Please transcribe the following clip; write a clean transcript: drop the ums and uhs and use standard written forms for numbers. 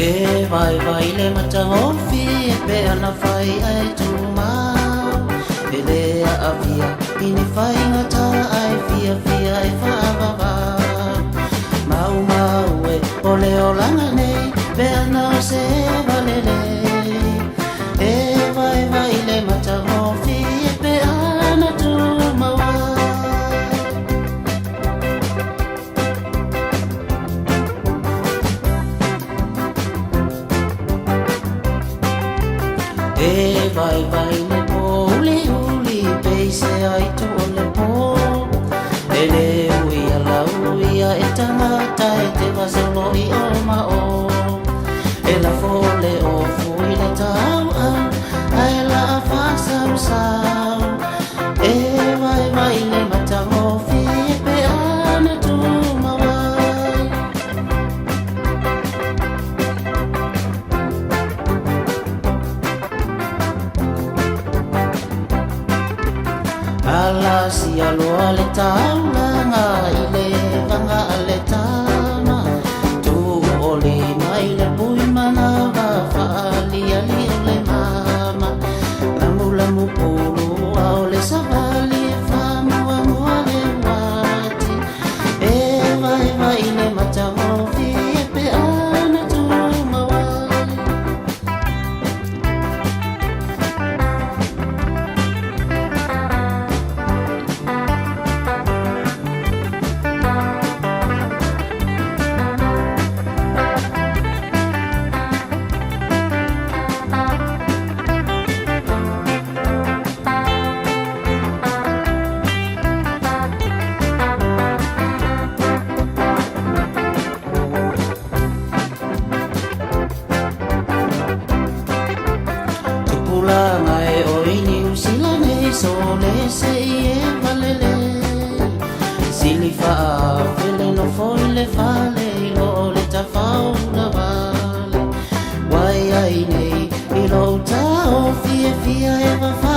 E vai vai le mataofi e pe ana fai ai tu mau e le a via ini fai ngata ai via via e fa va va mau mau e ole olanga nei pe ana se valele e vai vai le mataofi e pe ana tu mau e vai vai le po uli uli pe se ai tu le po e le ui ala ui a e tangata e te vasolo i o ma o e la fole o fui le tau au ai la fa sau sau e vai vai le matango fi pe ana tu mawai ala si alo ale taula nga ile vanga ale tama tu ole mai le pui mana va fa ali ali ole mama la mu pulu ole savali fa mu ale mati e vai vai le matamo fi pe ana tu mawai ngai oi ni usila nei so le se e valele sili fa fele no foi le fale lo le ta fauna vale wai ai nei i lo ta o fie fie e va